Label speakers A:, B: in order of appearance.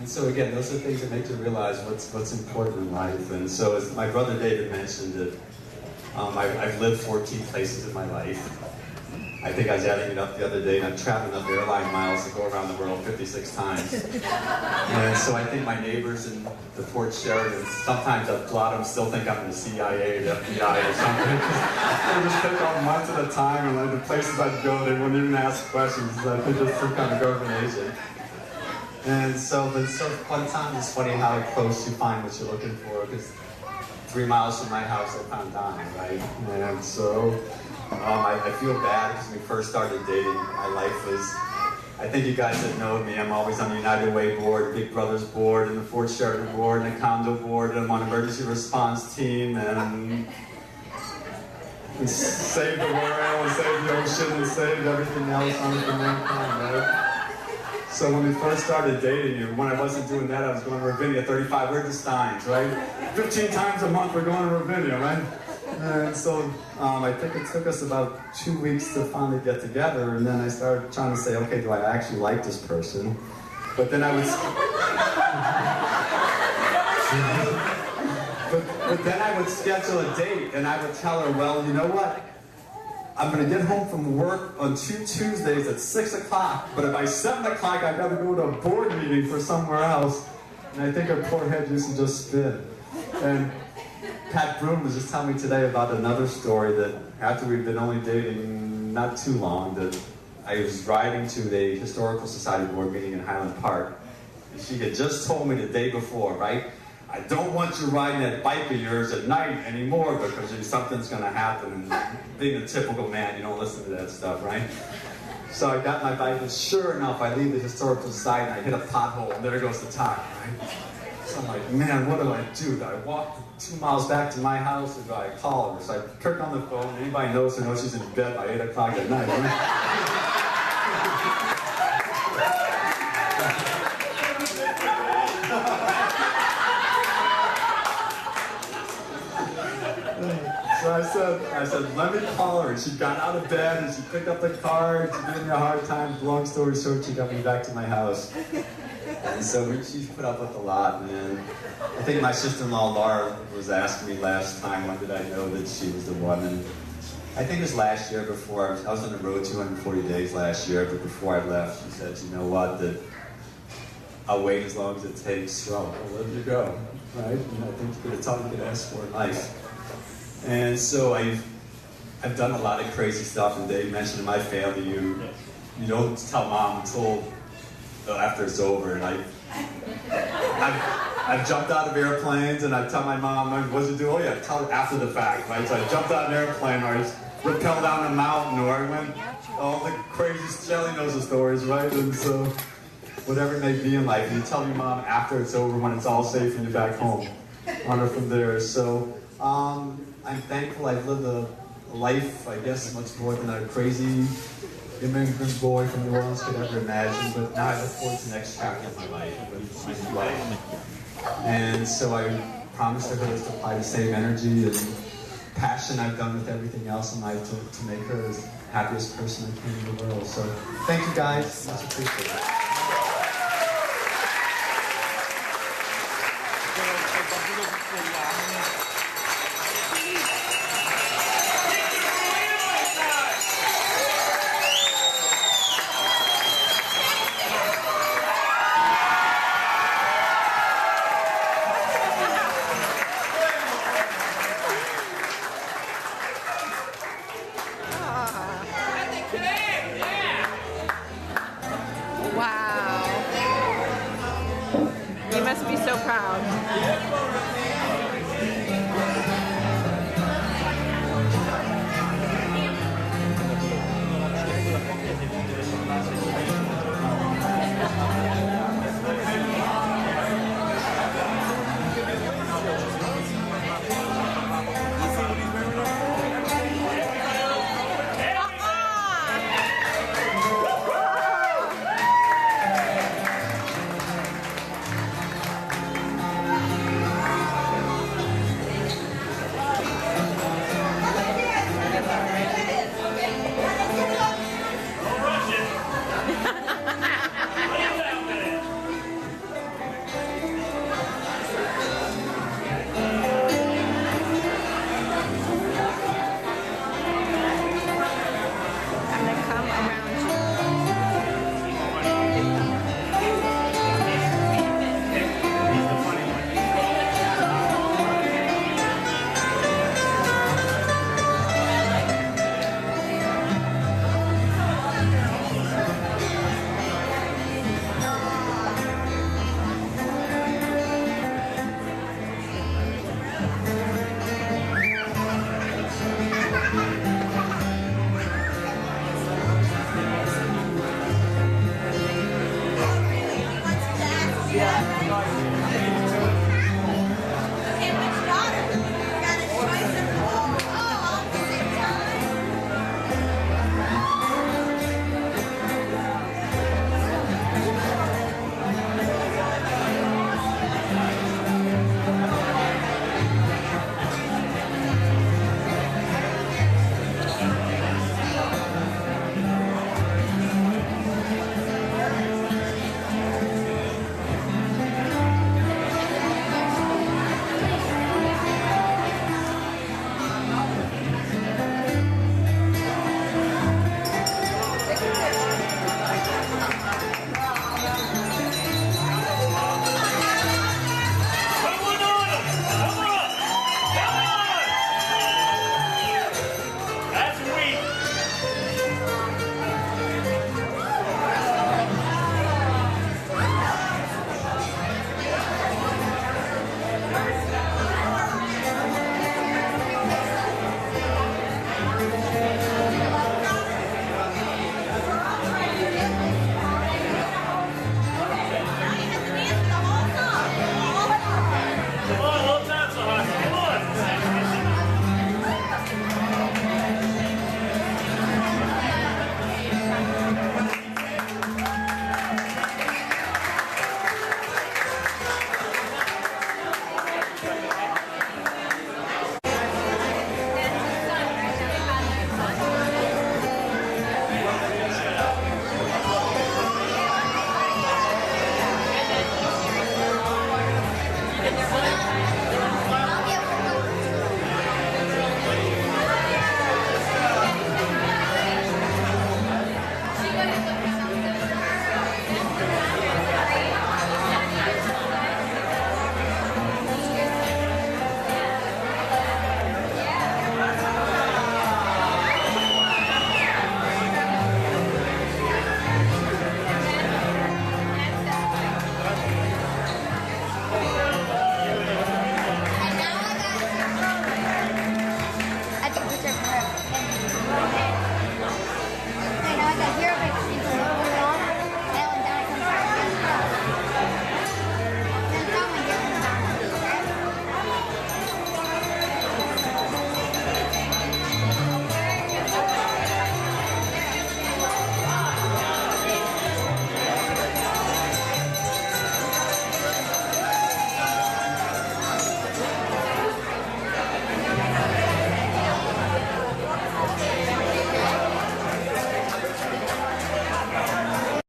A: And so again, those are things that make you realize what's important in life. And so as my brother David mentioned it, I've lived 14 places in my life. I think I was adding it up the other day, and I've traveled enough airline miles to go around the world 56 times. And so I think my neighbors in the Fort Sheridan, sometimes a lot of them still think I'm in the CIA or the FBI or something. They just pick on months at a time, and like the places I'd go, they wouldn't even ask questions. Like they just some kind of government agent. And so, but so one time it's funny how close you find what you're looking for, because 3 miles from my house I found Donna, right? And so I feel bad because when we first started dating, my life was, I think you guys that know me, I'm always on the United Way board, Big Brothers board, and the Fort Sheridan board, and the condo board, and I'm on emergency response team, and save the world, and save the ocean, and save everything else on the mankind, right? So when we first started dating, and when I wasn't doing that, I was going to Ravinia 35 Steins, right? 15 times a month we're going to Ravinia, right? And so I think it took us about 2 weeks to finally get together, and then I started trying to say, okay, do I actually like this person? But then I would, but then I would schedule a date, and I would tell her, well, you know what? I'm going to get home from work on 2 Tuesdays at 6 o'clock, but by 7 o'clock I've got to go to a board meeting for somewhere else. And I think her poor head used to just spin. And Pat Broom was just telling me today about another story that after we'd been only dating not too long, that I was riding to the Historical Society board meeting in Highland Park. And she had just told me the day before, right? I don't want you riding that bike of yours at night anymore because something's going to happen. And being a typical man, you don't listen to that stuff, right? So I got my bike, and sure enough, I leave the Historical Society and I hit a pothole, and there goes the tire, right? So I'm like, man, what do I do? Do I walk 2 miles back to my house, or do I call her? So I pick on the phone. Anybody knows her knows she's in bed by 8 o'clock at night, right? So I said, let me call her. And she got out of bed, and she picked up the car, and she gave me a hard time. Long story short, she got me back to my house. And so she's put up with a lot. And I think my sister-in-law, Laura, was asking me last time, when did I know that she was the one? And I think it was last year before, I was on the road 240 days last year, but before I left, she said, you know what, that I'll wait as long as it takes, so I'll let you go, right? And I think it's all you can ask for in life. And so I've done a lot of crazy stuff, and Dave mentioned in my family, you don't tell mom until after it's over. And I've jumped out of airplanes, and I tell my mom, what'd you do? Oh yeah, tell her after the fact, right? So I jumped out of an airplane, or I just rappelled down a mountain, or I went all the crazy, Shelly knows the stories, right? And so whatever it may be in life, and you tell your mom after it's over, when it's all safe and you're back home on her from there. So I'm thankful I've lived a life, I guess, much more than a crazy immigrant boy from New Orleans could ever imagine, but now I look forward to the next chapter of my life, with my new life. And so I promised her to apply the same energy and passion I've done with everything else in life to make her the happiest person I can in the world. So thank you guys, much appreciated.